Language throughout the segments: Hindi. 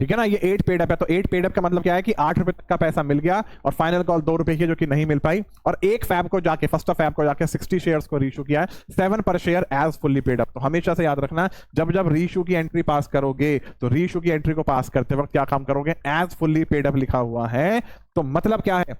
ठीक है ना, ये 8 पेड अप है, तो 8 पेड अप का मतलब क्या है कि 8 रुपए तक का पैसा मिल गया और फाइनल कॉल 2 रुपए की जो कि नहीं मिल पाई, और एक फैब को जाके, फर्स्ट ऑफ फैब को जाके 60 शेयर्स को रीशू किया है 7 पर share as fully paid up. तो हमेशा से याद रखना, जब जब रीशू की एंट्री पास करोगे तो रीशू की एंट्री को पास करते वक्त क्या काम करोगे, एज फुल्ली पेड अप लिखा हुआ है, तो मतलब क्या है,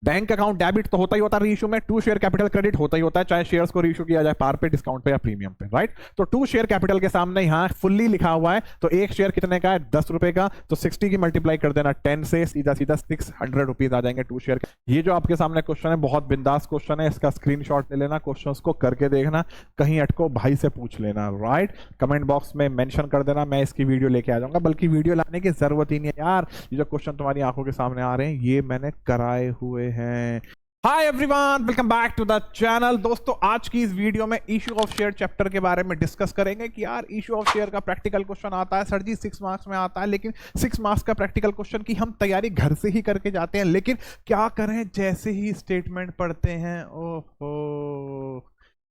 बैंक अकाउंट डेबिट तो होता ही होता है रीइश्यू में, 2 शेयर कैपिटल क्रेडिट होता ही होता है, चाहे शेयर्स को रीइश्यू किया जाए पार पे, डिस्काउंट पे या प्रीमियम पे, राइट। तो 2 शेयर कैपिटल के सामने यहां फुल्ली लिखा हुआ है, तो एक शेयर कितने का है, 10 रुपए का, तो 60 की मल्टीप्लाई कर देना 10 से, सीधा सीधा 600 रुपीज आ जाएंगे 2 शेयर। ये जो आपके सामने क्वेश्चन है बहुत बिंदास क्वेश्चन है, इसका स्क्रीनशॉट ले लेना, क्वेश्चन को करके देखना, कहीं अटको भाई से पूछ लेना, राइट। कमेंट बॉक्स में मेंशन कर देना, मैं इसकी वीडियो लेके आ जाऊंगा, बल्कि वीडियो लाने की जरूरत ही नहीं है यार, ये जो क्वेश्चन तुम्हारी आंखों के सामने आ रहे हैं ये मैंने कराए हुए हैं। Hi everyone, welcome back to the channel. दोस्तों आज की इस वीडियो में इशू ऑफ शेयर चैप्टर के बारे में डिस्कस करेंगे कि यार इशू ऑफ शेयर का प्रैक्टिकल क्वेश्चन आता है सर जी 6 मार्क्स में आता है, लेकिन 6 मार्क्स का प्रैक्टिकल क्वेश्चन की हम तैयारी घर से ही करके जाते हैं, लेकिन क्या करें जैसे ही स्टेटमेंट पढ़ते हैं, ओहो,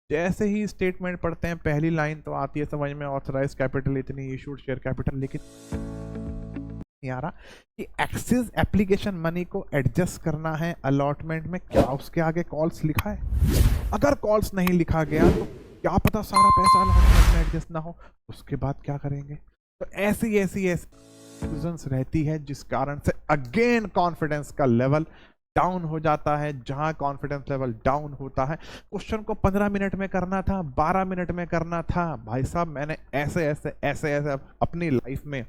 जैसे ही स्टेटमेंट पढ़ते हैं पहली लाइन तो आती है समझ में, ऑथराइज कैपिटल इतनी, इशूड शेयर कैपिटल, लेकिन नहीं आ रहा कि एक्सिस एप्लीकेशन मनी को एडजस्ट करना है अलॉटमेंट में, क्या उसके आगे कॉल्स लिखा है? अगर कॉल्स नहीं लिखा गया तो क्या पता सारा पैसा अलॉटमेंट में एडजस्ट ना हो, उसके बाद क्या करेंगे? तो ऐसी रीजंस रहती है जिस कारण से अगेन कॉन्फिडेंस का लेवल डाउन हो जाता है। जहां कॉन्फिडेंस लेवल डाउन होता है, क्वेश्चन को 15 मिनट में करना था, 12 मिनट में करना था, भाई साहब मैंने ऐसे अपनी लाइफ में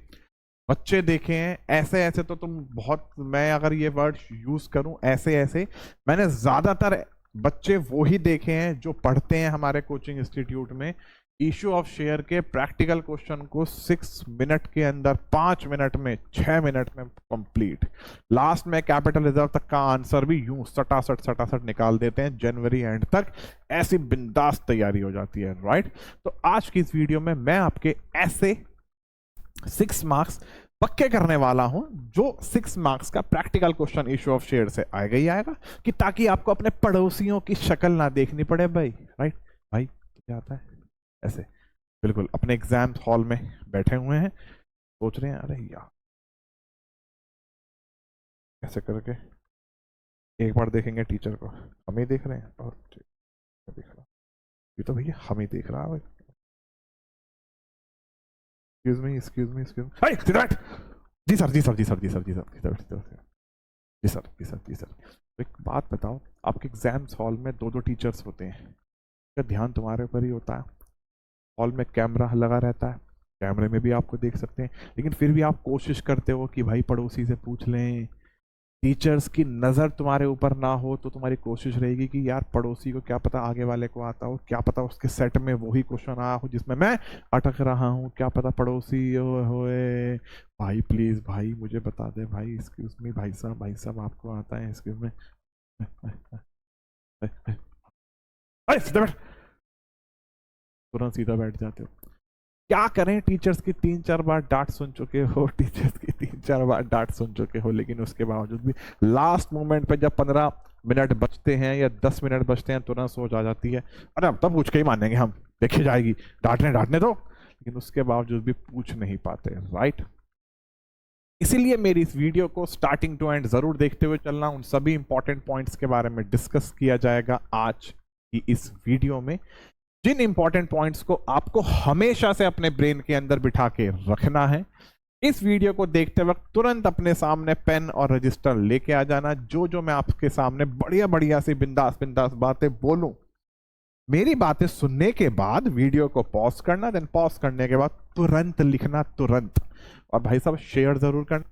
बच्चे देखे हैं, ऐसे तो तुम बहुत, मैं अगर ये वर्ड यूज करूं ऐसे, मैंने ज्यादातर बच्चे वो ही देखे हैं जो पढ़ते हैं हमारे कोचिंग इंस्टीट्यूट में इशू ऑफ शेयर के प्रैक्टिकल क्वेश्चन को 6 मिनट के अंदर, 5 मिनट में, 6 मिनट में कंप्लीट, लास्ट में कैपिटल रिजर्व तक का आंसर भी यूं सटासट निकाल देते हैं, जनवरी एंड तक ऐसी बिंदास तैयारी हो जाती है, राइट। तो आज की इस वीडियो में मैं आपके ऐसे 6 मार्क्स पक्के करने वाला हूं, जो 6 मार्क्स का practical question issue of share से आएगा ही आएगा, कि ताकि आपको अपने पड़ोसियों की शक्ल ना देखनी पड़े भाई, राइट। भाई क्या आता है ऐसे, बिल्कुल अपने एग्जाम हॉल में बैठे हुए हैं, सोच रहे हैं अरे यार ऐसे करके एक बार देखेंगे टीचर को, हम ही देख रहे हैं, और देख रहा ये तो भैया हम ही देख रहा है, excuse me, hey, सिद्धार्थ जी सर एक बात बताओ, आपके एग्जाम्स हॉल में 2 टीचर्स होते हैं, क्या ध्यान तुम्हारे ऊपर ही होता है? हॉल में कैमरा लगा रहता है, कैमरे में भी आपको देख सकते हैं, लेकिन फिर भी आप कोशिश करते हो कि भाई पड़ोसी से पूछ लें, टीचर्स की नज़र तुम्हारे ऊपर ना हो तो तुम्हारी कोशिश रहेगी कि यार पड़ोसी को क्या पता आगे वाले को आता हो, क्या पता उसके सेट में वही क्वेश्चन आया हो जिसमें मैं अटक रहा हूँ, क्या पता पड़ोसी होए, भाई प्लीज भाई मुझे बता दे भाई, एक्सक्यूज मी भाई साहब आपको आता है, एक्सक्यूज मी, तुरंत सीधा बैठ जाते हो। क्या करें, टीचर्स की 3-4 बार डांट सुन चुके हो, लेकिन उसके बावजूद भी लास्ट मोमेंट पे जब 15 मिनट बचते हैं या 10 मिनट बचते हैं तुरंत सोच आ जाती है, अरे अब तब पूछ के ही मानेंगे हम, देखी जाएगी, डांटने दो, लेकिन उसके बावजूद भी पूछ नहीं पाते, राइट। इसीलिए मेरी इस वीडियो को स्टार्टिंग टू एंड जरूर देखते हुए चलना, उन सभी इंपॉर्टेंट पॉइंट्स के बारे में डिस्कस किया जाएगा आज की इस वीडियो में, जिन इंपॉर्टेंट पॉइंट्स को आपको हमेशा से अपने ब्रेन के अंदर बिठा के रखना है। इस वीडियो को देखते वक्त तुरंत अपने सामने पेन और रजिस्टर लेके आ जाना, जो मैं आपके सामने बढ़िया सी बिंदास बातें बोलूं, मेरी बातें सुनने के बाद वीडियो को पॉज करना, देन पॉज करने के बाद तुरंत लिखना, तुरंत, और भाई साहब शेयर जरूर करना।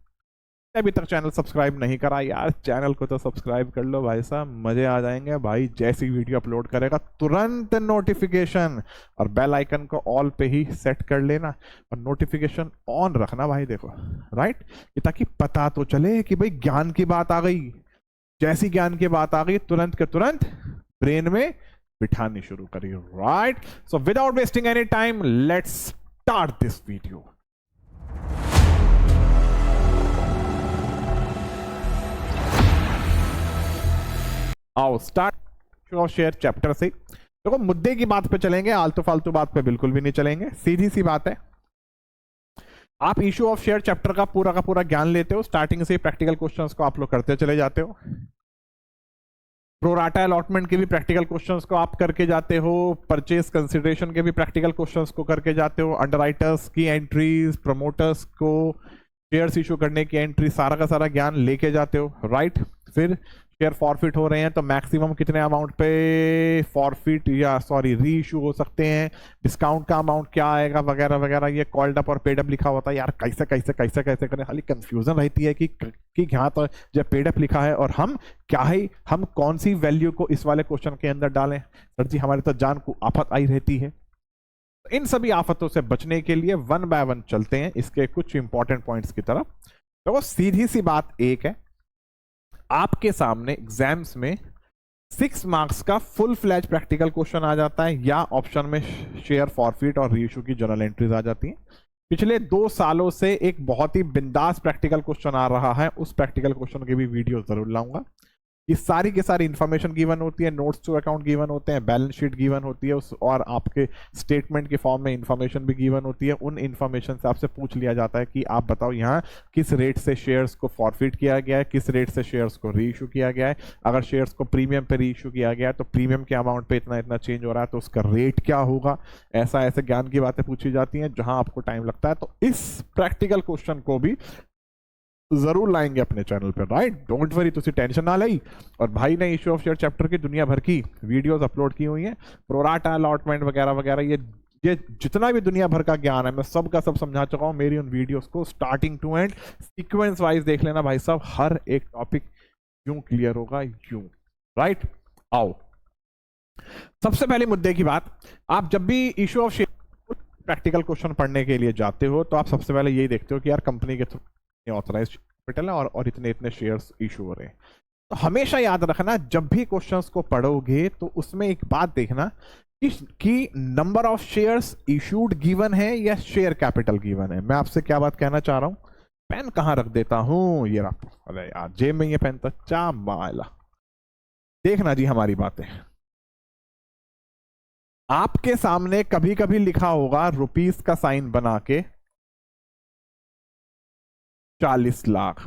अभी तक चैनल सब्सक्राइब नहीं करा यार, चैनल को तो सब्सक्राइब कर लो भाई साहब, मजे आ जाएंगे भाई, जैसी वीडियो अपलोड करेगा तुरंत नोटिफिकेशन, और बेल आइकन को ऑल पे ही सेट कर लेना और नोटिफिकेशन ऑन रखना भाई, देखो राइट, ताकि पता तो चले कि भाई ज्ञान की बात आ गई, जैसी ज्ञान की बात आ गई तुरंत के तुरंत ब्रेन में बिठानी शुरू करिए, right. So without wasting any time let's start this video. आओ स्टार्ट ऑफ शेयर चैप्टर से। देखो मुद्दे की बात पे चलेंगे, आलतू फालतू बात पे बिल्कुल भी नहीं चलेंगे, सीधी सी बात है। आप इशू ऑफ शेयर चैप्टर का पूरा ज्ञान लेते हो, स्टार्टिंग से प्रैक्टिकल क्वेश्चंस को आप लोग करते चले जाते हो, प्रोराटा अलॉटमेंट के भी प्रैक्टिकल क्वेश्चंस को आप करके जाते हो, परचेज कंसिडरेशन के भी प्रैक्टिकल क्वेश्चंस को करके जाते हो, अंडरराइटर्स की एंट्रीज, प्रमोटर्स को शेयर्स इशू करने की एंट्री, सारा का सारा ज्ञान लेके जाते हो, राइट। फिर शेयर फॉरफिट हो रहे हैं तो मैक्सिमम कितने अमाउंट पे फॉरफिट या सॉरी री इशू हो सकते हैं, डिस्काउंट का अमाउंट क्या आएगा वगैरह वगैरह, ये कॉल्ड अप और पेड अप लिखा होता है यार, कैसे कैसे कैसे कैसे करें, खाली कंफ्यूजन रहती है कि यहाँ तो जब पेड अप लिखा है और हम क्या है, हम कौन सी वैल्यू को इस वाले क्वेश्चन के अंदर डालें, सर जी हमारे तो जान को आफत आई रहती है। इन सभी आफतों से बचने के लिए वन बाय वन चलते हैं इसके कुछ इंपॉर्टेंट पॉइंट्स की तरफ। तो वो सीधी सी बात एक है, आपके सामने एग्जाम्स में 6 मार्क्स का फुल फ्लैज प्रैक्टिकल क्वेश्चन आ जाता है, या ऑप्शन में शेयर फॉरफिट और रीइश्यू की जर्नल एंट्रीज आ जाती हैं। पिछले 2 सालों से एक बहुत ही बिंदास प्रैक्टिकल क्वेश्चन आ रहा है, उस प्रैक्टिकल क्वेश्चन की भी वीडियो जरूर लाऊंगा। ये सारी के सारी इंफॉर्मेशन गिवन होती है, नोट्स टू अकाउंट गिवन होते हैं, बैलेंस शीट गिवन होती है उस, और आपके स्टेटमेंट के फॉर्म में इंफॉर्मेशन भी गिवन होती है। उन इंफॉर्मेशन से आपसे पूछ लिया जाता है कि आप बताओ यहाँ किस रेट से शेयर्स को फॉरफिट किया गया है, किस रेट से शेयर्स को री इशू किया गया है, अगर शेयर्स को प्रीमियम पे री इशू किया गया है तो प्रीमियम के अमाउंट पे इतना इतना चेंज हो रहा है तो उसका रेट क्या होगा, ऐसा ऐसे ज्ञान की बातें पूछी जाती हैं जहां आपको टाइम लगता है। तो इस प्रैक्टिकल क्वेश्चन को भी जरूर लाएंगे अपने चैनल पर, राइट, डोंट वरी, तुसी टेंशन ना लाई। और भाई ने इशू ऑफ शेयर चैप्टर की दुनिया भर की वीडियोस अपलोड की हुई हैं, प्रोराटा अलॉटमेंट वगैरह वगैरह, ये जितना भी दुनिया भर का ज्ञान है मैं सब का सब समझा चुका हूं। मेरी उन वीडियोस को starting to end sequence wise देख लेना भाई साहब, हर एक टॉपिक यूं क्लियर होगा यूं, राइट। आओ सबसे पहले मुद्दे की बात, आप जब भी issue of share practical question पढ़ने के लिए जाते हो तो आप सबसे पहले यही देखते हो कि यार कंपनी के थ्रू ऑथराइज्ड कैपिटल है और इतने इतने शेयर्स इशू हो रहे हैं। तो हमेशा याद रखना जब भी क्वेश्चंस को पढ़ोगे तो उसमें एक बात देखना कि number of shares issued given है या शेयर कैपिटल गिवन है। मैं आपसे क्या बात कहना चाह रहा हूं, पेन कहां रख देता हूं, ये रहा, अरे यार जेब में ये पेन था, चा माला, देखना जी हमारी बातें। आपके सामने कभी कभी लिखा होगा रुपीस का साइन बना के 40 लाख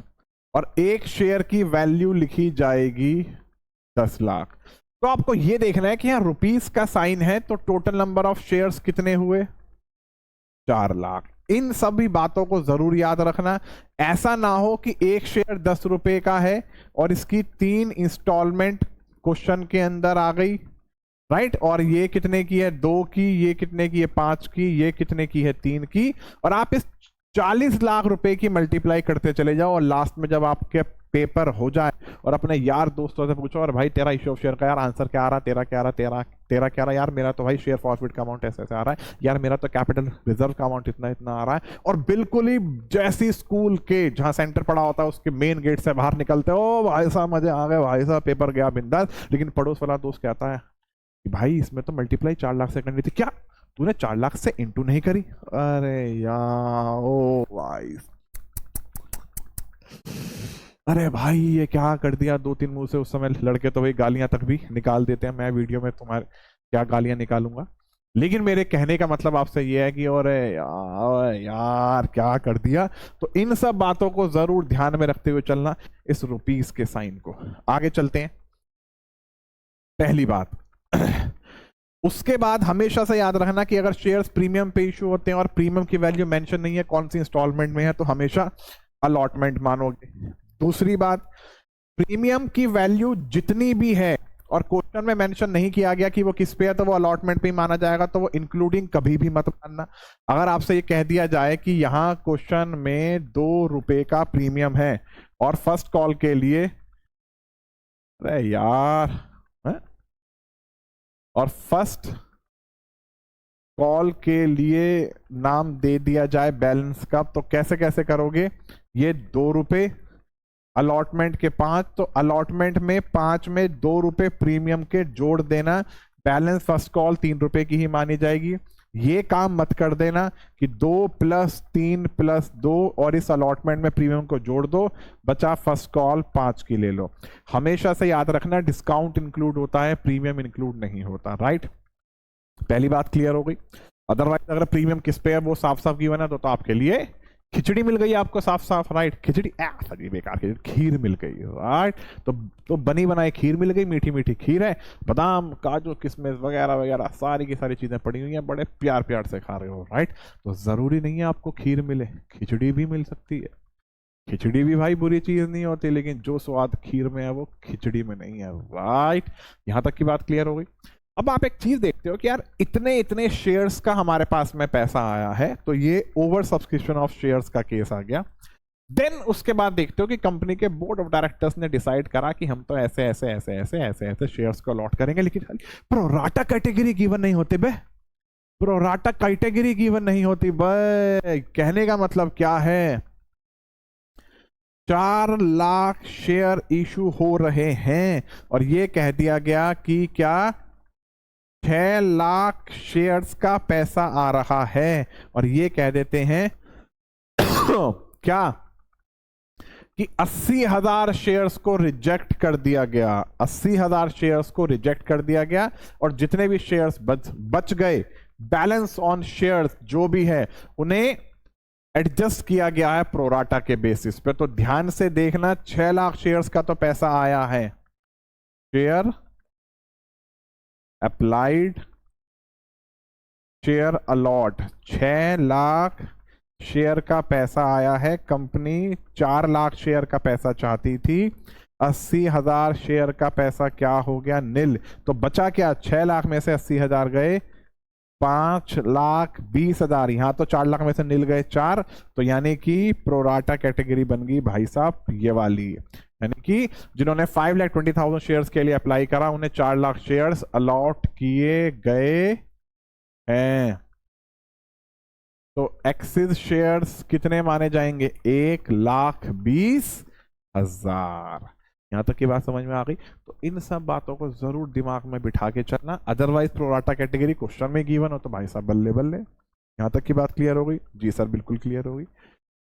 और एक शेयर की वैल्यू लिखी जाएगी 10 लाख। तो आपको यह देखना है कि यहां रुपीस का साइन है तो टोटल नंबर ऑफ शेयर्स कितने हुए, 4 लाख। इन सभी बातों को जरूर याद रखना। ऐसा ना हो कि एक शेयर 10 रुपए का है और इसकी 3 इंस्टॉलमेंट क्वेश्चन के अंदर आ गई, राइट, और ये कितने की है, 2 की, ये कितने की है, 5 की, ये कितने की है, 3 की, और आप इस 40 लाख रुपए की मल्टीप्लाई करते चले जाओ और लास्ट में जब आपके पेपर हो जाए और अपने यार दोस्तों से पूछो और भाई तेरा इशू ऑफ शेयर का यार आंसर क्या आ रहा, तेरा क्या आ रहा, तेरा क्या आ रहा, यार मेरा तो भाई शेयर फॉरफिट का अमाउंट ऐसे ऐसे आ रहा है, यार मेरा तो कैपिटल रिजर्व का अमाउंट इतना इतना आ रहा है, और बिल्कुल ही जैसी स्कूल के जहां सेंटर पड़ा होता है उसके मेन गेट से बाहर निकलते हो, भाई साहब मजे आ गए, भाई साहब पेपर गया बिंदास, लेकिन पड़ोस वाला दोस्त कहता है कि भाई इसमें तो मल्टीप्लाई 4 लाख से करनी थी, क्या तूने 4 लाख से इंटू नहीं करी, अरे यार ओ भाई, अरे भाई ये क्या कर दिया, 2-3 मुंह से। उस समय लड़के तो भाई गालियां तक भी निकाल देते हैं, मैं वीडियो में तुम्हारे क्या गालियां निकालूंगा, लेकिन मेरे कहने का मतलब आपसे ये है कि और यार क्या कर दिया। तो इन सब बातों को जरूर ध्यान में रखते हुए चलना, इस रुपीस के साइन को। आगे चलते हैं, पहली बात। उसके बाद हमेशा से याद रखना कि अगर शेयर्स प्रीमियम पे इशू होते हैं और प्रीमियम की वैल्यू मेंशन नहीं है, कौन सी इंस्टॉलमेंट में है, तो हमेशा अलॉटमेंट मानोगे। दूसरी बात, प्रीमियम की वैल्यू जितनी भी है और क्वेश्चन में मेंशन नहीं किया गया कि वो किस पे है तो वो अलॉटमेंट पे ही माना जाएगा, तो वो इंक्लूडिंग कभी भी मत मानना। अगर आपसे ये कह दिया जाए कि यहाँ क्वेश्चन में 2 रुपए का प्रीमियम है और फर्स्ट कॉल के लिए, अरे यार, और फर्स्ट कॉल के लिए नाम दे दिया जाए बैलेंस का, तो कैसे कैसे करोगे, ये 2 रुपए अलॉटमेंट के 5, तो अलॉटमेंट में 5 में 2 रुपए प्रीमियम के जोड़ देना, बैलेंस फर्स्ट कॉल 3 रुपए की ही मानी जाएगी। ये काम मत कर देना कि 2 + 3 + 2 और इस अलॉटमेंट में प्रीमियम को जोड़ दो, बचा फर्स्ट कॉल 5 की ले लो। हमेशा से याद रखना डिस्काउंट इंक्लूड होता है, प्रीमियम इंक्लूड नहीं होता, राइट। पहली बात क्लियर हो गई। अदरवाइज अगर प्रीमियम किस पे है वो साफ साफ गिवन है तो आपके लिए खिचड़ी मिल गई आपको साफ साफ, राइट। खिचड़ी सही बेकार खिचड़ी, खीर मिल गई, राइट। तो बनी बनाई खीर मिल गई, मीठी मीठी खीर है, बादाम काजू किशमिश वगैरह वगैरह सारी की सारी चीजें पड़ी हुई हैं, बड़े प्यार प्यार से खा रहे हो, राइट। तो जरूरी नहीं है आपको खीर मिले, खिचड़ी भी मिल सकती है। खिचड़ी भी भाई बुरी चीज नहीं होती, लेकिन जो स्वाद खीर में है वो खिचड़ी में नहीं है, राइट। यहां तक की बात क्लियर हो गई। अब आप एक चीज देखते हो कि यार इतने इतने शेयर्स का हमारे पास में पैसा आया है, तो ये ओवर सब्सक्रिप्शन ऑफ शेयर्स का केस आ गया। देन उसके बाद देखते हो कि कंपनी के बोर्ड ऑफ डायरेक्टर्स ने डिसाइड करा कि हम तो ऐसे ऐसे ऐसे ऐसे ऐसे ऐसे शेयर्स को अलॉट करेंगे, लेकिन प्रोराटा कैटेगरी गिवन नहीं होते बे, प्रोराटा कैटेगरी गिवन नहीं होती बे। कहने का मतलब क्या है, 4 लाख शेयर इशू हो रहे हैं और ये कह दिया गया कि क्या 6 लाख शेयर्स का पैसा आ रहा है, और ये कह देते हैं क्या कि 80,000 शेयर्स को रिजेक्ट कर दिया गया, 80,000 शेयर्स को रिजेक्ट कर दिया गया, और जितने भी शेयर्स बच गए, बैलेंस ऑन शेयर्स जो भी है, उन्हें एडजस्ट किया गया है प्रोराटा के बेसिस पे। तो ध्यान से देखना, 6 लाख शेयर्स का तो पैसा आया है, share applied share allot, 6 lakh share का पैसा आया है। कंपनी 4 लाख शेयर का पैसा चाहती थी, 80,000 शेयर का पैसा क्या हो गया, नील। तो बचा क्या, 6 लाख में से 80,000 गए, 5,20,000। यहां तो 4 लाख में से नील गए 4, तो यानी कि प्रोराटा कैटेगरी बन गई भाई साहब ये वाली, यानी कि जिन्होंने 5,20,000 शेयर्स के लिए अप्लाई करा, उन्हें 4 लाख शेयर्स अलॉट किए गए हैं। तो एक्सिस शेयर्स कितने माने जाएंगे, 1,20,000। यहां तक की बात समझ में आ गई। तो इन सब बातों को जरूर दिमाग में बिठा के चलना, अदरवाइज प्रोराटा कैटेगरी क्वेश्चन में गिवन हो तो भाई साहब बल्ले बल्ले। यहां तक की बात क्लियर हो गई? जी सर बिल्कुल क्लियर हो गई।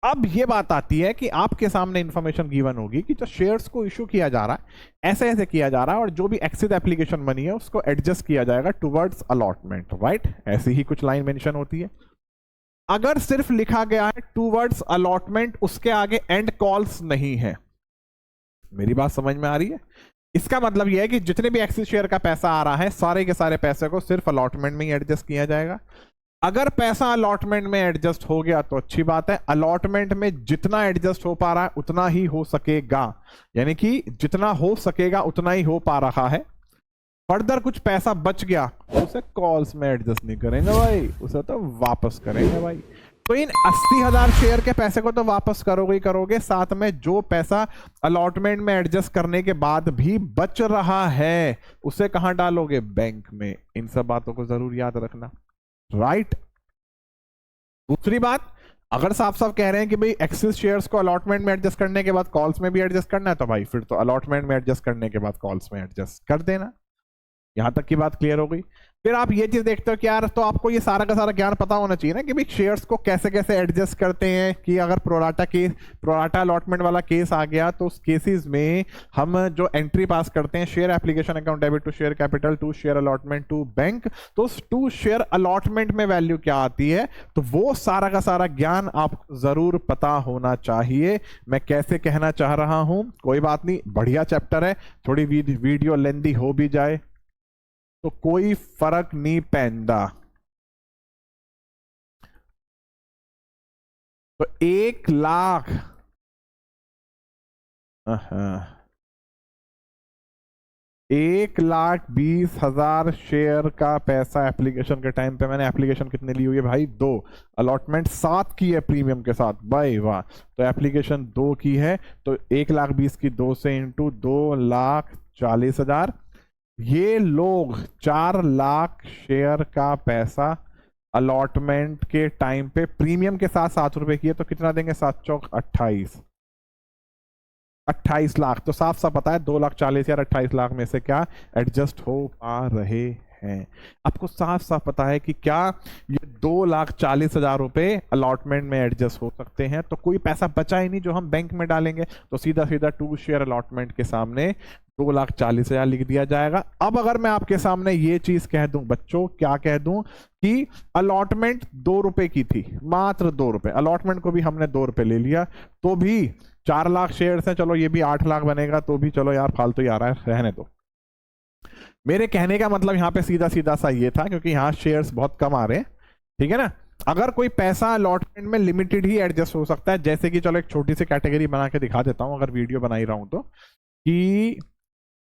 अब ये बात आती है कि आपके सामने इंफॉर्मेशन गिवन होगी कि जो शेयर्स को इशू किया जा रहा है, ऐसे ऐसे किया जा रहा है, और जो भी एक्सिस एप्लीकेशन बनी है उसको एडजस्ट किया जाएगा टुवर्ड्स अलॉटमेंट, राइट। ऐसी ही कुछ लाइन मेंशन होती है। अगर सिर्फ लिखा गया है टुवर्ड्स अलॉटमेंट, उसके आगे एंड कॉल्स नहीं है, मेरी बात समझ में आ रही है? इसका मतलब यह है कि जितने भी एक्सिस शेयर का पैसा आ रहा है, सारे के सारे पैसे को सिर्फ अलॉटमेंट में ही एडजस्ट किया जाएगा। अगर पैसा अलॉटमेंट में एडजस्ट हो गया तो अच्छी बात है, अलॉटमेंट में जितना एडजस्ट हो पा रहा है उतना ही हो सकेगा, यानी कि जितना हो सकेगा उतना ही हो पा रहा है। फर्दर कुछ पैसा बच गया, उसे कॉल्स में एडजस्ट नहीं करेंगे भाई, उसे तो वापस करेंगे भाई। तो इन 80,000 शेयर के पैसे को तो वापस करोगे ही करोगे, साथ में जो पैसा अलॉटमेंट में एडजस्ट करने के बाद भी बच रहा है उसे कहां डालोगे, बैंक में। इन सब बातों को जरूर याद रखना, राइट। दूसरी बात, अगर साफ साफ कह रहे हैं कि भाई एक्सिस शेयर्स को अलॉटमेंट में एडजस्ट करने के बाद कॉल्स में भी एडजस्ट करना है, तो भाई फिर तो अलॉटमेंट में एडजस्ट करने के बाद कॉल्स में एडजस्ट कर देना। यहां तक की बात क्लियर हो गई। फिर आप ये चीज देखते हो कि यार तो आपको ये सारा का सारा ज्ञान पता होना चाहिए ना कि भाई शेयर्स को कैसे कैसे एडजस्ट करते हैं, कि अगर प्रोराटा अलॉटमेंट वाला केस आ गया तो उस केसेस में हम जो एंट्री पास करते हैं, share application account debit to share capital to share allotment to bank, तो उस टू शेयर अलॉटमेंट में वैल्यू क्या आती है, तो वो सारा का सारा ज्ञान आपको जरूर पता होना चाहिए। मैं कैसे कहना चाह रहा हूं, कोई बात नहीं, बढ़िया चैप्टर है, थोड़ी वीडियो लेंदी हो भी जाए तो कोई फर्क नहीं पैंदा। तो 1,20,000 शेयर का पैसा एप्लीकेशन के टाइम पे, मैंने एप्लीकेशन कितने ली हुई है भाई, 2, अलॉटमेंट 7 की है प्रीमियम के साथ, भाई वाह। तो एप्लीकेशन 2 की है, तो 1,20,000 की 2 से इंटू 2,40,000, ये लोग 4 लाख शेयर का पैसा अलॉटमेंट के टाइम पे प्रीमियम के साथ 7 रुपए की है, तो कितना देंगे, 7 चौक 28 लाख। तो साफ साफ पता है 2,40,000 28 लाख में से क्या एडजस्ट हो पा रहे हैं। आपको साफ साफ पता है कि क्या ये 2,40,000 रुपए अलॉटमेंट में एडजस्ट हो सकते हैं, तो कोई पैसा बचा ही नहीं जो हम बैंक में डालेंगे, तो सीधा सीधा 2 शेयर अलॉटमेंट के सामने 2,40,000 लिख दिया जाएगा। अब अगर मैं आपके सामने ये चीज कह दूं बच्चों, क्या कह दूं कि अलॉटमेंट 2 रुपए की थी, मात्र 2 रुपए, अलॉटमेंट को भी हमने 2 रुपए ले लिया, तो भी 4 लाख शेयर्स हैं, चलो ये भी 8 लाख बनेगा, तो भी चलो यार फालतू ही आ रहा है, रहने दो। मेरे कहने का मतलब यहाँ पे सीधा सीधा सा ये था, क्योंकि यहाँ शेयर्स बहुत कम आ रहे हैं, ठीक है ना। अगर कोई पैसा अलॉटमेंट में लिमिटेड ही एडजस्ट हो सकता है, जैसे कि चलो एक छोटी सी कैटेगरी बना के दिखा देता हूं अगर वीडियो बना ही रहा हूं तो, कि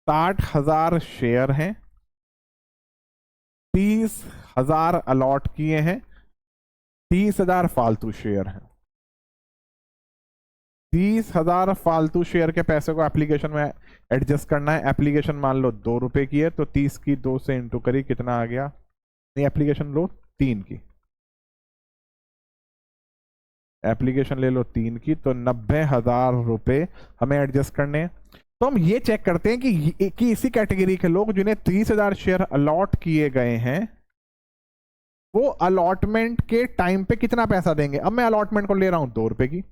60,000 शेयर हैं, 30,000 अलॉट किए हैं, 30,000 फालतू शेयर हैं। 30,000 फालतू शेयर के पैसे को एप्लीकेशन में एडजस्ट करना है। एप्लीकेशन मान लो 2 रुपए की है, तो 30 की 2 से इंटू करी, कितना आ गया, नहीं एप्लीकेशन लो 3 की, एप्लीकेशन ले लो 3 की, तो 90,000 रुपए हमें एडजस्ट करने हैं। तो हम ये चेक करते हैं कि इसी कैटेगरी के लोग जिन्हें 30,000 शेयर अलॉट किए गए हैं, वो अलॉटमेंट के टाइम पे कितना पैसा देंगे। अब मैं अलॉटमेंट को ले रहा हूं 2 रुपए की,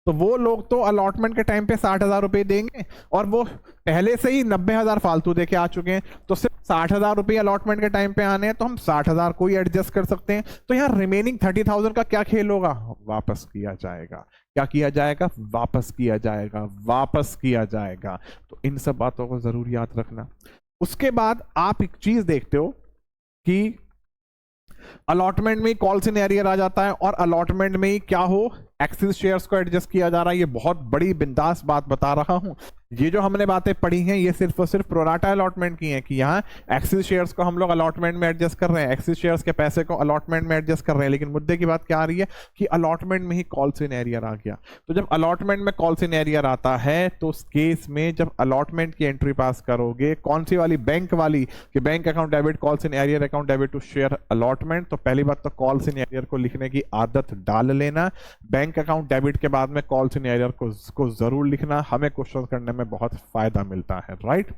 तो वो लोग तो अलॉटमेंट के टाइम पे 60,000 रुपए देंगे, और वो पहले से ही 90,000 फालतू देके आ चुके हैं, तो सिर्फ 60,000 रुपए अलॉटमेंट के टाइम पे आने हैं, तो हम 60,000 को ही एडजस्ट कर सकते हैं। तो यहाँ रिमेनिंग 30,000 का क्या खेल होगा, वापस किया जाएगा। क्या किया जाएगा, वापस किया जाएगा, वापस किया जाएगा। तो इन सब बातों को जरूर याद रखना। उसके बाद आप एक चीज देखते हो कि अलॉटमेंट में कॉल सिनेरियर आ जाता है, और अलॉटमेंट में ही क्या हो, एक्सिस शेयर्स को एडजस्ट किया जा रहा है। ये बहुत बड़ी बिंदास बात बता रहा हूं। ये जो हमने बातें पढ़ी हैं ये सिर्फ और सिर्फ प्रोराटा अलॉटमेंट की हैं, कि यहाँ एक्सिस शेयर्स को हम लोग अलॉटमेंट में एडजस्ट कर रहे हैं, एक्सिस शेयर्स के पैसे को अलॉटमेंट में एडजस्ट कर रहे हैं। लेकिन मुद्दे की बात क्या आ रही है कि अलॉटमेंट में ही कॉल सिनेरियर आ गया। तो जब अलॉटमेंट में कॉल सिनेरियर आता है, तो उस केस में जब अलॉटमेंट की एंट्री पास करोगे, कौन सी वाली, बैंक वाली, कि bank account debit call scenario account debit to share allotment, तो पहली बात तो कॉल सिनेरियर को लिखने की आदत डाल लेना। बैंक अकाउंट डेबिट के बाद में कॉल सिनेरियर को जरूर लिखना, हमें क्वेश्चन करने में बहुत फायदा मिलता है, राइट।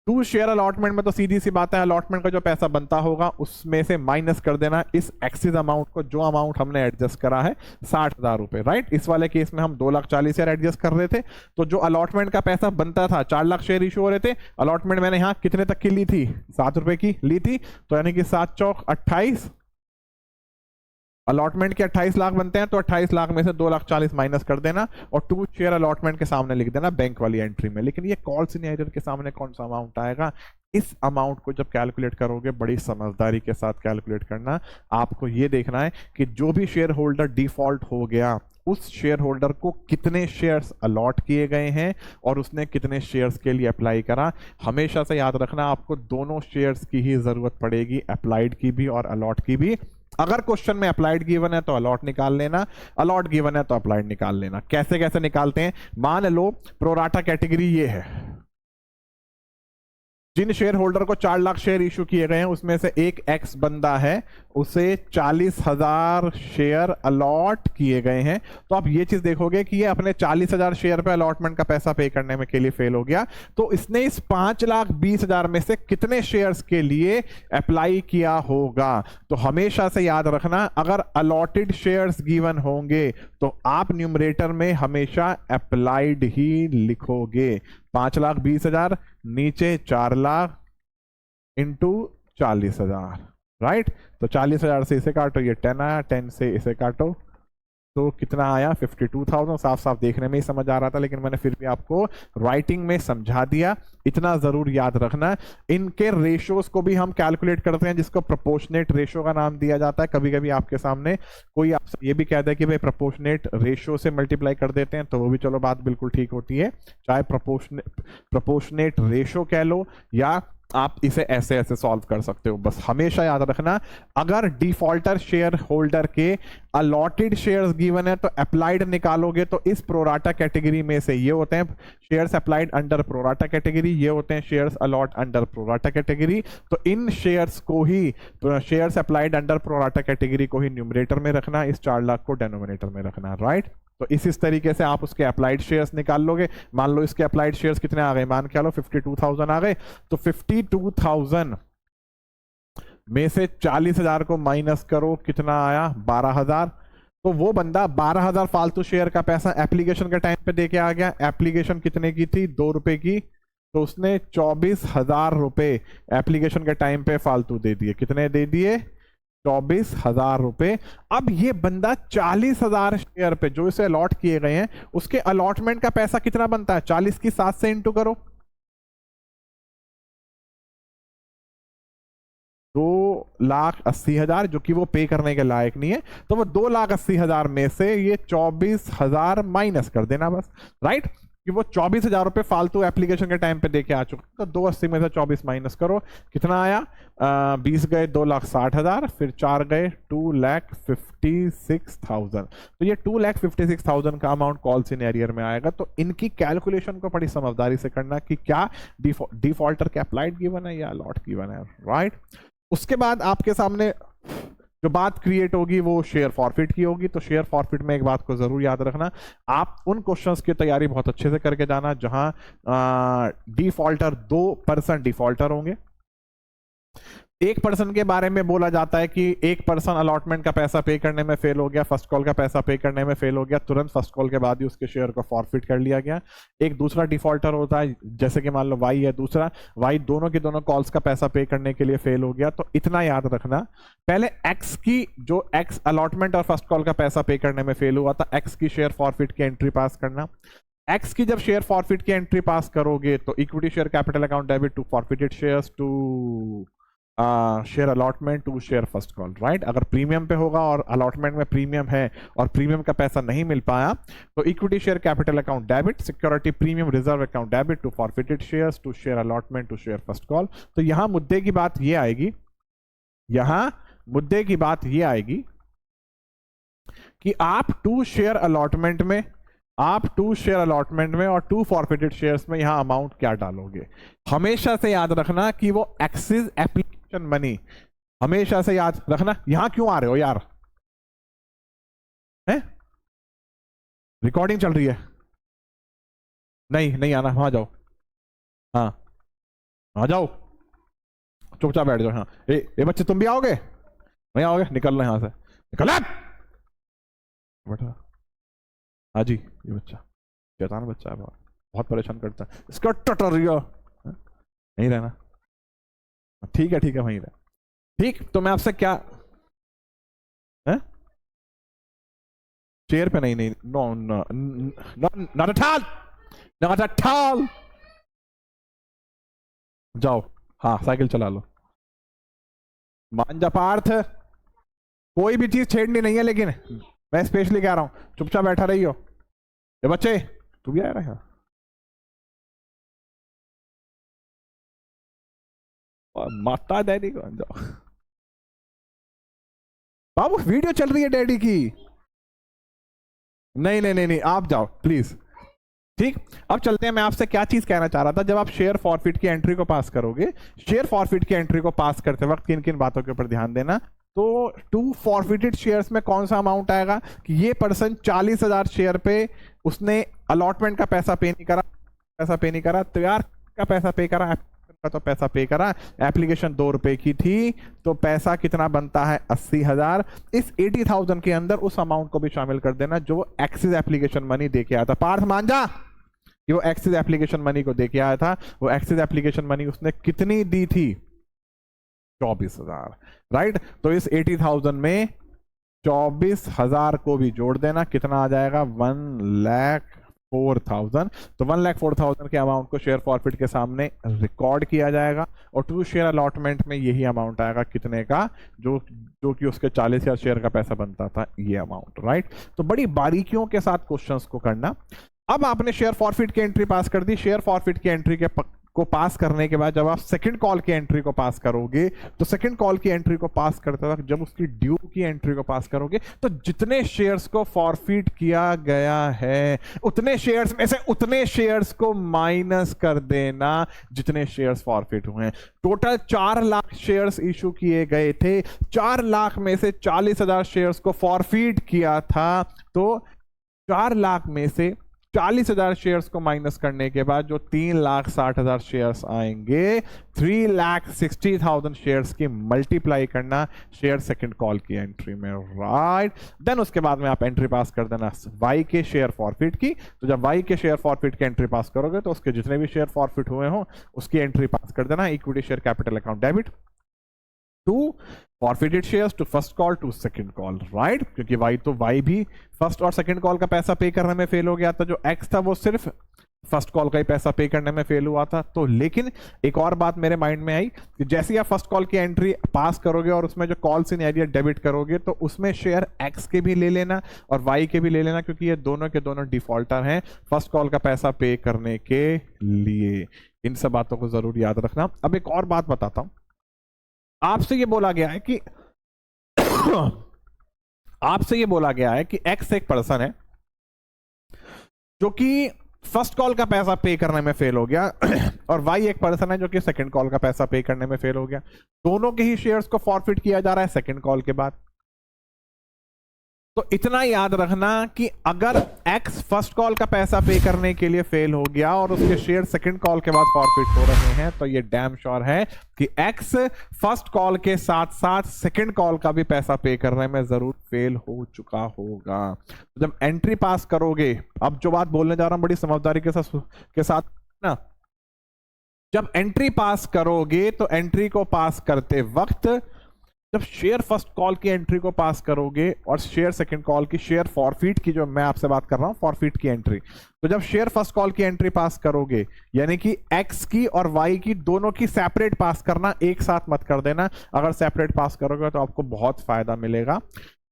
2 शेयर अलॉटमेंट में तो सीधी सी बात है, अलॉटमेंट का जो पैसा बनता होगा उसमें से माइनस कर देना इस एक्सिस अमाउंट को, जो अमाउंट हमने एडजस्ट करा है 60,000 रुपए, राइट। इस वाले केस में हम 2,40,000 एडजस्ट कर रहे थे, तो जो अलॉटमेंट का पैसा बनता था, 4 लाख शेयर इशू हो रहे थे, अलॉटमेंट मैंने यहाँ कितने तक की ली थी, 7 रुपए की ली थी, तो यानी कि 7 चौक 28, अलॉटमेंट के 28 लाख बनते हैं, तो 28 लाख में से 2,40,000 माइनस कर देना, और 2 शेयर अलॉटमेंट के सामने लिख देना बैंक वाली एंट्री में। लेकिन ये कॉल सिनेरियर के सामने कौन सा अमाउंट आएगा, इस अमाउंट को जब कैलकुलेट करोगे बड़ी समझदारी के साथ कैलकुलेट करना। आपको ये देखना है कि जो भी शेयर होल्डर डिफॉल्ट हो गया, उस शेयर होल्डर को कितने शेयर्स अलॉट किए गए हैं और उसने कितने शेयर्स के लिए अप्लाई करा। हमेशा से याद रखना, आपको दोनों शेयर्स की ही जरूरत पड़ेगी, अप्लाइड की भी और अलॉट की भी। अगर क्वेश्चन में अप्लाइड गिवन है तो अलॉट निकाल लेना, अलॉट गिवन है तो अप्लाइड निकाल लेना। कैसे कैसे निकालते हैं, मान लो प्रोराटा कैटेगरी ये है, जिन शेयर होल्डर को 4 लाख शेयर इशू किए गए हैं उसमें से एक एक्स बंदा है, उसे 40,000 शेयर अलॉट किए गए हैं। तो आप ये चीज देखोगे कि ये अपने 40,000 शेयर पे अलॉटमेंट का पैसा पे करने में के लिए फेल हो गया, तो इसने इस 5,20,000 में से कितने शेयर्स के लिए अप्लाई किया होगा। तो हमेशा से याद रखना, अगर अलॉटेड शेयर्स गिवन होंगे तो आप न्यूमरेटर में हमेशा अप्लाइड ही लिखोगे। 5,20,000 नीचे 4 लाख इंटू 40,000, राइट। तो 40,000 से इसे काटो, ये 10 आया, 10 से इसे काटो तो कितना आया, 52,000। साफ साफ देखने में ही समझ आ रहा था, लेकिन मैंने फिर भी आपको राइटिंग में समझा दिया। इतना जरूर याद रखना, इनके रेशियोज को भी हम कैलकुलेट करते हैं, जिसको प्रोपोर्शनेट रेशियो का नाम दिया जाता है। कभी कभी आपके सामने कोई आपसे ये भी कहता है कि भाई प्रोपोर्शनेट रेशियो से मल्टीप्लाई कर देते हैं, तो वो भी चलो बात बिल्कुल ठीक होती है। चाहे प्रोपोर्शनेट रेशियो कह लो या आप इसे ऐसे ऐसे सॉल्व कर सकते हो। बस हमेशा याद रखना, अगर डिफॉल्टर शेयर होल्डर के अलॉटेड शेयर्स गिवन है तो अप्लाइड निकालोगे, तो इस प्रोराटा कैटेगरी में से ये होते हैं shares applied under pro rata category, ये होते हैं shares allot under pro rata category. तो इन शेयर्स को ही, shares applied under pro rata category को ही न्यूमरेटर में रखना, इस 4 लाख को डेनोमिनेटर में रखना, राइट। तो इस तरीके से आप उसके अप्लाइड शेयर्स निकाल लोगे। मान लो इसके अप्लाइड शेयर्स कितने आ गए, मान के लो 52,000 आ गए, तो 52,000 में से 40,000 को माइनस करो, कितना आया 12,000। तो वो बंदा 12,000 फालतू शेयर का पैसा एप्लीकेशन के टाइम पे दे के आ गया। एप्लीकेशन कितने की थी, 2 रुपए की, तो उसने 24,000 रुपए एप्लीकेशन के टाइम पे फालतू दे दिए। कितने दे दिए, 24,000 रुपए। अब ये बंदा 40,000 शेयर पे जो इसे अलॉट किए गए हैं, उसके अलॉटमेंट का पैसा कितना बनता है, 40 की 7 से इंटू करो, 2,80,000, जो कि वो पे करने के लायक नहीं है। तो वो 2,80,000 में से ये 24,000 माइनस कर देना बस, राइट, कि वो 24,000 रुपए फालतू एप्लीकेशन के टाइम पे देके आ चुका। तो 280 में से 24 माइनस करो, कितना आया, 20 गए 2,60,000, फिर 4 गए 2,56,000। तो ये 2,56,000 का अमाउंट कॉल्स इन एरियर में आएगा। तो इनकी कैलकुलेशन को बड़ी समझदारी से करना कि क्या डिफॉल्टर के अप्लाइड गिवन है या अलॉट गिवन है, राइट। उसके बाद आपके सामने जो बात क्रिएट होगी वो शेयर फॉरफिट की होगी। तो शेयर फॉरफिट में एक बात को जरूर याद रखना, आप उन क्वेश्चंस की तैयारी बहुत अच्छे से करके जाना जहां डिफॉल्टर 2% डिफॉल्टर होंगे। 1% के बारे में बोला जाता है कि 1% अलॉटमेंट का पैसा पे करने में फेल हो गया, फर्स्ट कॉल का पैसा पे करने में फेल हो गया, तुरंत फर्स्ट कॉल के बाद ही उसके शेयर को फॉरफिट कर लिया गया। एक दूसरा डिफॉल्टर होता है, जैसे कि मान लो वाई है, दूसरा वाई दोनों के दोनों कॉल्स का पैसा पे करने के लिए फेल हो गया। तो इतना याद रखना, पहले एक्स की जो एक्स अलॉटमेंट और फर्स्ट कॉल का पैसा पे करने में फेल हुआ था, एक्स की शेयर फॉरफिट की एंट्री पास करना। एक्स की जब शेयर फॉरफिट की एंट्री पास करोगे तो equity share capital account debit to forfeited shares to share allotment to share first call, right. अगर प्रीमियम पे होगा और अलॉटमेंट में प्रीमियम है और प्रीमियम का पैसा नहीं मिल पाया तो equity share capital account debit, security premium reserve account debit to forfeited shares to share allotment to share first call. तो यहां मुद्दे की बात ये आएगी, यहां मुद्दे की बात ये आएगी कि आप टू शेयर अलॉटमेंट में और 2 फॉरफिटेड शेयर्स में यहां अमाउंट क्या डालोगे। हमेशा से याद रखना कि वो एक्सिस एप्लीकेशन मनी, हमेशा से याद रखना। यहां क्यों आ रहे हो यार, हैं? रिकॉर्डिंग चल रही है, नहीं आना, वहां जाओ, हाँ वहां जाओ, चुपचाप बैठ जाओ। हाँ ए बच्चे तुम भी आओगे, नहीं आओगे, निकल लो यहां से, निकल बैठा। हाँ जी, ये बच्चा शैतान बच्चा है, बहुत परेशान करता है, इसका टटरिया नहीं रहना। ठीक है वहीं रह, ठीक। तो मैं आपसे क्या है, चेयर पे नहीं, नो नॉट एट ऑल, जाओ, हाँ साइकिल चला लो, मान जा पार्थ, कोई भी चीज छेड़नी नहीं है, लेकिन मैं स्पेशली कह रहा हूं चुपचाप बैठा रही हो। ये बच्चे तू भी आ रहा है, माता डैडी को जाओ, बाबू वीडियो चल रही है डैडी की, नहीं आप जाओ प्लीज, ठीक। अब चलते हैं, मैं आपसे क्या चीज कहना चाह रहा था। जब आप शेयर फॉरफिट की एंट्री को पास करोगे, शेयर फॉरफिट की एंट्री को पास करते वक्त किन किन बातों के ऊपर ध्यान देना। तो 2 फॉरफिटेड शेयर्स में कौन सा अमाउंट आएगा कि ये पर्सन 40,000 शेयर पे उसने अलॉटमेंट का पैसा पे नहीं करा, तैयार का पैसा पे करा, का तो पैसा पे करा, एप्लीकेशन 2 रुपए की थी, तो पैसा कितना बनता है 80,000। इस 80,000 के अंदर उस अमाउंट को भी शामिल कर देना जो एक्सिस एप्लीकेशन मनी दे के आया था। पार्थ मान जा कि वो एक्सिस एप्लीकेशन मनी को दे के आया था। वो एक्सिस एप्लीकेशन मनी उसने कितनी दी थी, 24,000, राइट। तो इस 80,000 में 24,000 को भी जोड़ देना, कितना आ जाएगा 1,04,000। तो 1,04,000 के अमाउंट को शेयर फॉरफिट के सामने रिकॉर्ड किया जाएगा और टू शेयर अलॉटमेंट में यही अमाउंट आएगा, कितने का, जो कि उसके 40,000 शेयर का पैसा बनता था, ये अमाउंट, राइट। तो बड़ी बारीकियों के साथ क्वेश्चंस को करना। अब आपने शेयर फॉरफिट की एंट्री पास कर दी। शेयर फॉरफिट की एंट्री को पास करने के बाद जब आप सेकंड कॉल की एंट्री को पास करोगे, तो सेकंड कॉल की एंट्री को पास करते वक्त जब उसकी ड्यू की एंट्री को पास करोगे, तो जितने शेयर्स को फॉरफिट किया गया है उतने शेयर्स में से उतने शेयर्स को माइनस कर देना जितने शेयर्स फॉरफिट हुए हैं। टोटल 4 लाख शेयर्स इशू किए गए थे, 4 लाख में से 40,000 शेयर्स को फॉरफिट किया था, तो 4 लाख में से 40,000 शेयर्स को माइनस करने के बाद जो 3,60,000 शेयर्स आएंगे, 3,60,000 शेयर्स की मल्टीप्लाई करना शेयर सेकंड कॉल की एंट्री में, राइट। देन उसके बाद में आप एंट्री पास कर देना वाई के शेयर फॉरफिट की। तो जब वाई के शेयर फॉरफिट की एंट्री पास करोगे तो उसके जितने भी शेयर फॉरफिट हुए हो उसकी एंट्री पास कर देना, equity share capital account debit to forfeited shares to first call to second call, right. क्योंकि वाई तो वाई भी फर्स्ट और सेकंड कॉल का पैसा पे करने में फेल हो गया था, जो एक्स था वो सिर्फ फर्स्ट कॉल का ही पैसा पे करने में फेल हुआ था। तो लेकिन एक और बात मेरे माइंड में आई कि जैसे ही आप फर्स्ट कॉल की एंट्री पास करोगे और उसमें जो कॉल सिनेरियो डेबिट करोगे तो उसमें शेयर एक्स के भी ले लेना और वाई के भी ले लेना, क्योंकि ये दोनों के दोनों डिफॉल्टर हैं फर्स्ट कॉल का पैसा पे करने के लिए। इन सब बातों को जरूर याद रखना। अब एक और बात बताता हूं, आपसे ये बोला गया है कि आपसे ये बोला गया है कि एक्स एक पर्सन है जो कि फर्स्ट कॉल का पैसा पे करने में फेल हो गया और वाई एक पर्सन है जो कि सेकंड कॉल का पैसा पे करने में फेल हो गया। दोनों के ही शेयर्स को फॉरफिट किया जा रहा है सेकंड कॉल के बाद। तो इतना याद रखना कि अगर एक्स फर्स्ट कॉल का पैसा पे करने के लिए फेल हो गया और उसके शेयर सेकंड कॉल के बाद फॉरफिट हो रहे हैं, तो ये डैम श्योर है कि एक्स फर्स्ट कॉल के साथ साथ सेकंड कॉल का भी पैसा पे करने में जरूर फेल हो चुका होगा। तो जब एंट्री पास करोगे, अब जो बात बोलने जा रहा हूं बड़ी समझदारी के साथ ना, जब एंट्री पास करोगे तो एंट्री को पास करते वक्त जब शेयर फर्स्ट कॉल की एंट्री को पास करोगे और शेयर सेकंड कॉल की, शेयर फॉरफिट की जो मैं आपसे बात कर रहा हूं फॉरफिट की एंट्री, तो जब शेयर फर्स्ट कॉल की एंट्री पास करोगे यानी कि एक्स की और वाई की दोनों की सेपरेट पास करना, एक साथ मत कर देना। अगर सेपरेट पास करोगे तो आपको बहुत फायदा मिलेगा।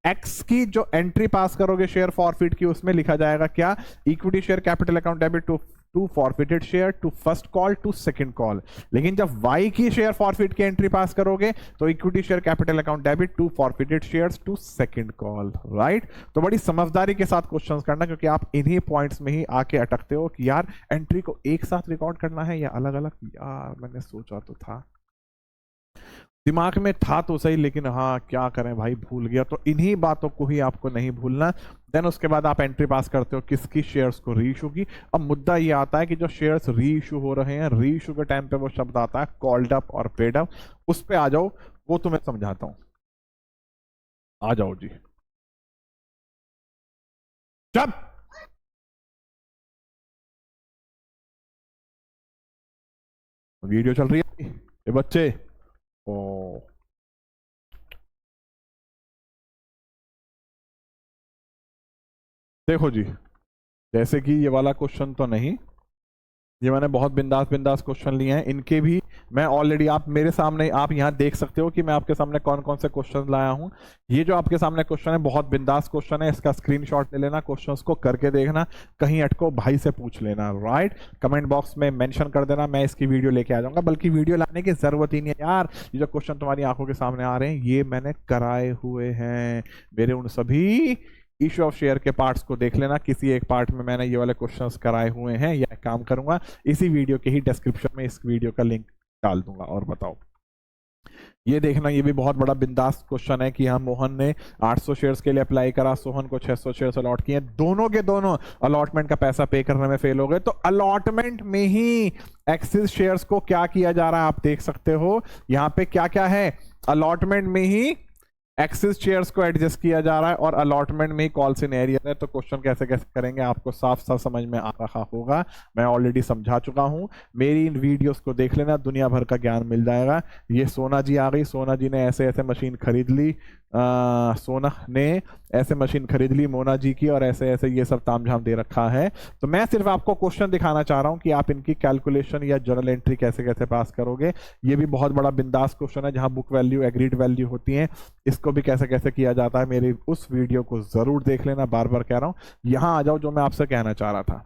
एक्स की जो एंट्री पास करोगे शेयर फॉरफिट की, उसमें लिखा जाएगा क्या, equity share capital account debit to forfeited share to first call to second call. लेकिन जब वाई की शेयर फॉरफिट की एंट्री पास करोगे तो equity share capital account debit to forfeited shares to second call, right. तो बड़ी समझदारी के साथ क्वेश्चंस करना, क्योंकि आप इन्हीं पॉइंट्स में ही आके अटकते हो कि यार एंट्री को एक साथ रिकॉर्ड करना है या अलग अलग। यार मैंने सोचा तो था, दिमाग में था तो सही, लेकिन हाँ क्या करें भाई, भूल गया। तो इन्हीं बातों को ही आपको नहीं भूलना। देन उसके बाद आप एंट्री पास करते हो किसकी, शेयर्स को री इशू की। अब मुद्दा ये आता है कि जो शेयर्स री इशू हो रहे हैं, री इशू के टाइम पे वो शब्द आता है कॉल्ड अप और पेड अप। उस पे आ जाओ, वो तुम्हें समझाता हूं। आ जाओ जी, जब वीडियो चल रही है ये बच्चे, ओ देखो जी, जैसे कि ये वाला क्वेश्चन तो नहीं, ये मैंने बहुत बिंदास बिंदास क्वेश्चन लिए हैं, इनके भी मैं ऑलरेडी, आप मेरे सामने आप यहाँ देख सकते हो कि मैं आपके सामने कौन कौन से क्वेश्चन लाया हूँ। ये जो आपके सामने क्वेश्चन है बहुत बिंदास क्वेश्चन है, इसका स्क्रीनशॉट ले लेना, क्वेश्चंस को करके देखना, कहीं अटको भाई से पूछ लेना, राइट। कमेंट बॉक्स में मेंशन कर देना, मैं इसकी वीडियो लेके आ जाऊंगा। बल्कि वीडियो लाने की जरूरत ही नहीं है यार, ये जो क्वेश्चन तुम्हारी आंखों के सामने आ रहे हैं ये मैंने कराए हुए हैं। मेरे उन सभी इशू ऑफ शेयर के पार्ट्स को देख लेना, किसी एक पार्ट में मैंने ये वाले क्वेश्चंस कराए हुए हैं, या काम करूंगा इसी वीडियो के ही डिस्क्रिप्शन में इस वीडियो का लिंक डाल दूंगा। और बताओ, ये देखना, ये भी बहुत बड़ा बिंदास क्वेश्चन है कि हाँ मोहन ने 800 शेयर्स के लिए अप्लाई करा, सोहन को 600 शेयर्स अलॉट किए, दोनों के दोनों अलॉटमेंट का पैसा पे करने में फेल हो गए। तो अलॉटमेंट में ही एक्सिस शेयर्स को क्या किया जा रहा है आप देख सकते हो, यहाँ पे क्या क्या है, अलॉटमेंट में ही एक्सिस शेयर्स को एडजस्ट किया जा रहा है और अलॉटमेंट में ही कॉल सिनेरियो है। तो क्वेश्चन कैसे कैसे करेंगे आपको साफ साफ समझ में आ रहा होगा, मैं ऑलरेडी समझा चुका हूं। मेरी इन वीडियोस को देख लेना, दुनिया भर का ज्ञान मिल जाएगा। ये सोना जी आ गई, सोना जी ने ऐसे ऐसे मशीन खरीद ली, सोना ने ऐसे मशीन खरीद ली मोना जी की, और ऐसे ऐसे ये सब तामझाम दे रखा है। तो मैं सिर्फ आपको क्वेश्चन दिखाना चाह रहा हूं कि आप इनकी कैलकुलेशन या जर्नल एंट्री कैसे कैसे पास करोगे। ये भी बहुत बड़ा बिंदास क्वेश्चन है, जहां बुक वैल्यू एग्रीड वैल्यू होती है, इसको भी कैसे कैसे किया जाता है। मेरी उस वीडियो को जरूर देख लेना, बार बार कह रहा हूं। यहां आ जाओ, जो मैं आपसे कहना चाह रहा था।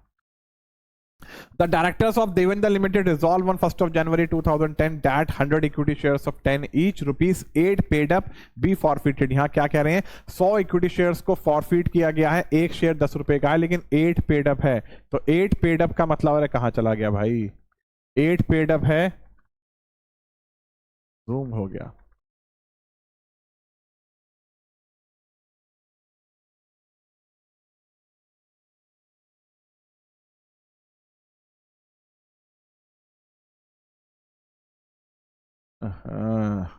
The directors of Devendra Limited resolved on 1st of January 2010 that 100 equity shares of 10 each rupees 8 paid up be forfeited। यहाँ क्या कह रहे हैं, 100 इक्विटी शेयर्स को फॉरफिट किया गया है, एक शेयर 10 रुपए का है लेकिन 8 पेड अप है। तो 8 पेड अप का मतलब है कहां चला गया भाई, 8 पेड अप है, रूम हो गया। हाँ।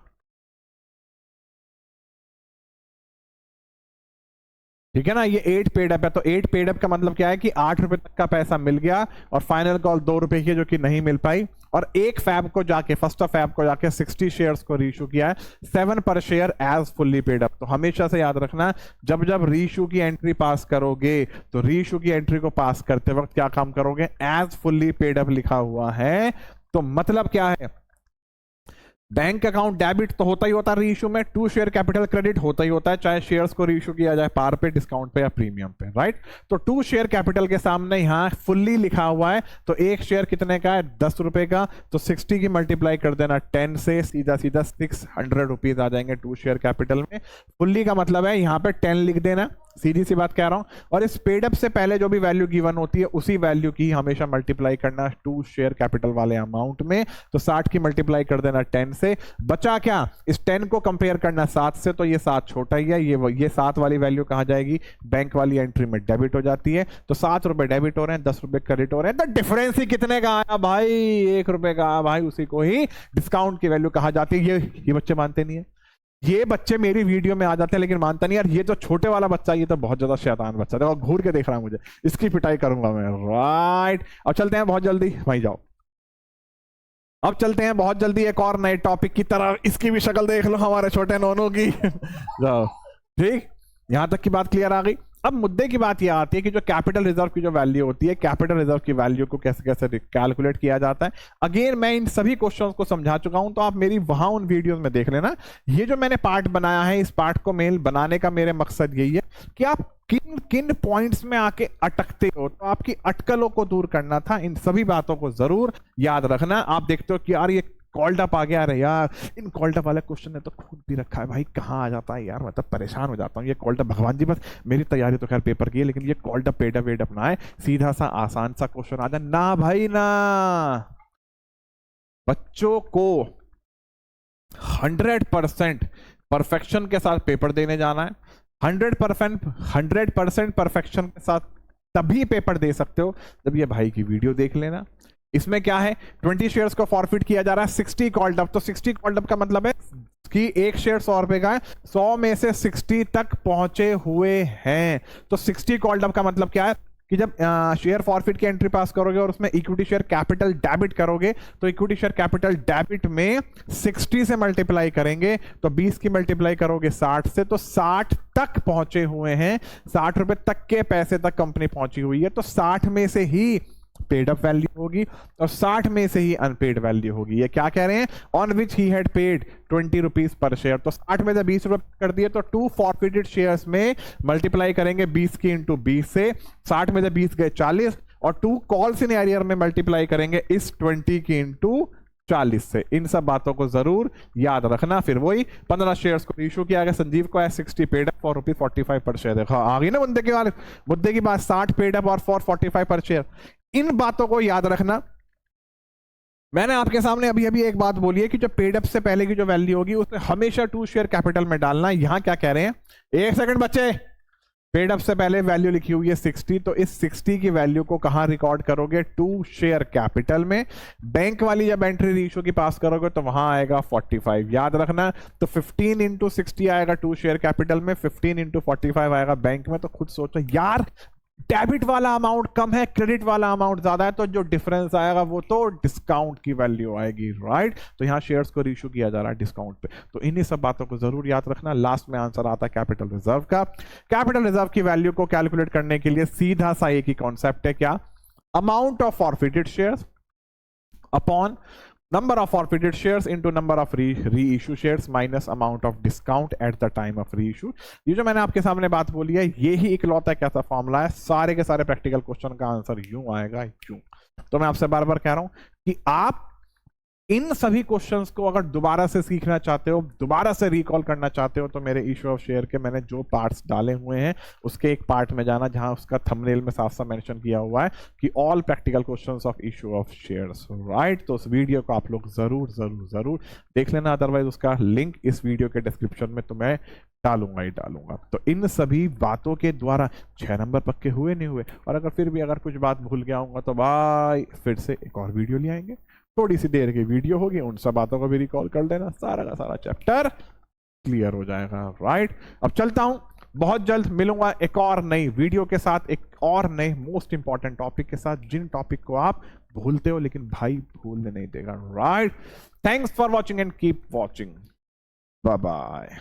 ठीक है ना, ये 8 पेड अप है, तो 8 पेड अप का मतलब क्या है कि 8 रुपए तक का पैसा मिल गया और फाइनल कॉल 2 रुपए की जो कि नहीं मिल पाई। और एक फैब को जाके, फर्स्ट ऑफ फैब को जाके 60 शेयर्स को रीइशू किया है 7 पर share as fully paid up. तो हमेशा से याद रखना, जब जब रीइशू की एंट्री पास करोगे तो रीइशू की एंट्री को पास करते वक्त क्या काम करोगे, एज फुल्ली पेड अप लिखा हुआ है। तो मतलब क्या है, बैंक अकाउंट डेबिट तो होता ही होता है रीइशू में, 2 शेयर कैपिटल क्रेडिट होता ही होता है, चाहे शेयर्स को रीइशू किया जाए पार पे, डिस्काउंट पे या प्रीमियम पे, राइट। तो 2 शेयर कैपिटल के सामने यहां फुल्ली लिखा हुआ है, तो एक शेयर कितने का है, 10 रुपए का, तो 60 की मल्टीप्लाई कर देना 10 से, सीधा सीधा 600 रुपीज आ जाएंगे 2 शेयर कैपिटल में। फुल्ली का मतलब है यहां पे 10 लिख देना, सीधी सी बात कह रहा हूं। और इस पेड अप से पहले जो भी वैल्यू गिवन होती है उसी वैल्यू की हमेशा मल्टीप्लाई करना 2 शेयर कैपिटल वाले अमाउंट में। तो 60 की मल्टीप्लाई कर देना 10 से, बचा क्या, इस 10 को कंपेयर करना 7 से, तो ये 7 छोटा ही है, ये 7 वाली वैल्यू कहां जाएगी, बैंक वाली एंट्री में डेबिट हो जाती है। तो 7 रुपए डेबिट हो रहे हैं, 10 रुपए क्रेडिट हो रहे हैं, तो डिफरेंस ही कितने का आया भाई, 1 रुपए का आया भाई, उसी को ही डिस्काउंट की वैल्यू कहा जाती है। ये बच्चे मानते नहीं है, ये बच्चे मेरी वीडियो में आ जाते हैं लेकिन मानता नहीं यार। ये जो छोटे वाला बच्चा, ये तो बहुत ज्यादा शैतान बच्चा है, घूर के देख रहा है मुझे, इसकी पिटाई करूंगा मैं, राइट। अब चलते हैं बहुत जल्दी, वहीं जाओ। अब चलते हैं बहुत जल्दी एक और नए टॉपिक की तरफ, इसकी भी शक्ल देख लो हमारे छोटे नोनों की। जाओ, ठीक, यहां तक की बात क्लियर आ गई। अब मुद्दे की बात यह आती है कि जो कैपिटल रिजर्व की जो वैल्यू होती है, कैपिटल रिजर्व की वैल्यू को कैसे कैसे कैलकुलेट किया जाता है। अगेन मैं इन सभी क्वेश्चंस को समझा चुका हूं, तो आप मेरी वहां उन वीडियोस में देख लेना। ये जो मैंने पार्ट बनाया है, इस पार्ट को मेल बनाने का मेरे मकसद यही है कि आप किन किन पॉइंट्स में आके अटकते हो, तो आपकी अटकलों को दूर करना था। इन सभी बातों को जरूर याद रखना। आप देखते हो कि यार ये कॉल्ड अप आ गया, अरे यार इन कॉल्ड अप वाले क्वेश्चन ने तो खून पी रखा है भाई, कहाँ आ जाता है यार, मतलब परेशान हो जाता हूँ। ये कॉल्ड अप, भगवान जी बस मेरी तैयारी तो खैर पेपर की है, लेकिन ये कॉल्ड अप पेड अप वेड अप ना है, सीधा सा आसान सा क्वेश्चन आ जाए ना भाई ना। बच्चों को 100% परफेक्शन के साथ पेपर देने जाना है। 100% परफेक्शन के साथ तभी पेपर दे सकते हो जब ये भाई की वीडियो देख लेना। इसमें क्या है, 20 शेयर्स को फॉरफिट किया जा रहा है, 60 कॉल्ड अप। तो 60 कॉल्ड अप का मतलब है कि एक शेयर 100 रुपए का है, 100 में से 60 तक पहुंचे हुए हैं। तो 60 कॉल्ड अप का मतलब क्या है कि जब शेयर फॉरफिट की एंट्री पास करोगे और उसमें इक्विटी शेयर कैपिटल डेबिट करोगे, तो इक्विटी शेयर कैपिटल डेबिट में 60 से मल्टीप्लाई करेंगे, तो 20 की मल्टीप्लाई करोगे 60 से, तो 60 तक पहुंचे हुए हैं, 60 रुपए तक के पैसे तक कंपनी पहुंची हुई है। तो 60 में से ही पेड अप वैल्यू होगी और 60 में से ही अनपेड वैल्यू होगी। ये क्या कह रहे हैं, on which he had paid 20 rupees per share. तो 60 में से 20 रुपए कर दिए, तो 2 फॉरफिटेड शेयर्स में मल्टीप्लाई करेंगे 20 की इंटू 20 से, 60 में से 20 गए 40, और 2 कॉल्स इन एरियर में मल्टीप्लाई करेंगे इस 20 की इंटू 40 से। इन सब बातों को जरूर याद रखना। फिर वही 15 शेयर्स को इशू किया गया, संजीव को है 60 पेड अप फॉर ₹45 पर शेयर। देखो आ गई ना मुद्दे की बात, 60 पेड अप और फॉर 45 पर शेयर। इन बातों को याद रखना। मैंने आपके सामने अभी अभी एक बात बोली है कि जो पेड अप से पहले की जो वैल्यू होगी उसमें हमेशा 2 शेयर कैपिटल में डालना। यहां क्या कह रहे हैं, एक सेकंड बच्चे, पेड अप से पहले वैल्यू लिखी हुई है 60, तो इस 60 की वैल्यू को कहां रिकॉर्ड करोगे, 2 शेयर कैपिटल में। बैंक वाली जब एंट्री रीइशू की पास करोगे तो वहां आएगा 45, याद रखना। तो 15 इंटू 60 आएगा 2 शेयर कैपिटल में, 15 इंटू 45 आएगा बैंक में। तो खुद सोचो यार, डेबिट वाला अमाउंट कम है, क्रेडिट वाला अमाउंट ज्यादा है, तो जो डिफरेंस आएगा वो तो डिस्काउंट की वैल्यू आएगी, राइट। तो यहां शेयर्स को रीइशू किया जा रहा है डिस्काउंट पे। तो इन्हीं सब बातों को जरूर याद रखना। लास्ट में आंसर आता है कैपिटल रिजर्व का। कैपिटल रिजर्व की वैल्यू को कैलकुलेट करने के लिए सीधा सा एक ही कॉन्सेप्ट है, क्या, amount of forfeited shares upon number of forfeited shares into number of reissue shares minus amount of discount at the time of reissue। ये जो मैंने आपके सामने बात बोली है, ये ही इकलौता कैसा फॉर्मूला है, सारे के सारे प्रैक्टिकल क्वेश्चन का आंसर यूं आएगा, यूं। तो मैं आपसे बार बार कह रहा हूं कि आप इन सभी क्वेश्चंस को अगर दोबारा से सीखना चाहते हो, दोबारा से रिकॉल करना चाहते हो, तो मेरे इशू ऑफ शेयर के मैंने जो पार्ट्स डाले हुए हैं उसके एक पार्ट में जाना जहां उसका थंबनेल में साफ साफ मेंशन किया हुआ है कि all practical questions of issue of shares, right. तो उस वीडियो को आप लोग जरूर जरूर जरूर देख लेना, अदरवाइज उसका लिंक इस वीडियो के डिस्क्रिप्शन में तो मैं डालूंगा ही डालूंगा। तो इन सभी बातों के द्वारा 6 नंबर पक्के हुए नहीं हुए, और अगर फिर भी अगर कुछ बात भूल गया हूँ तो भाई फिर से एक और वीडियो ले आएंगे। थोड़ी सी देर की वीडियो होगी, उन सब बातों को भी रिकॉल कर लेना, सारा का सारा चैप्टर क्लियर हो जाएगा। राइट, अब चलता हूं, बहुत जल्द मिलूंगा एक और नई वीडियो के साथ, एक और नए मोस्ट इंपॉर्टेंट टॉपिक के साथ, जिन टॉपिक को आप भूलते हो लेकिन भाई भूलने नहीं देगा। Right, thanks for watching and keep watching, bye bye.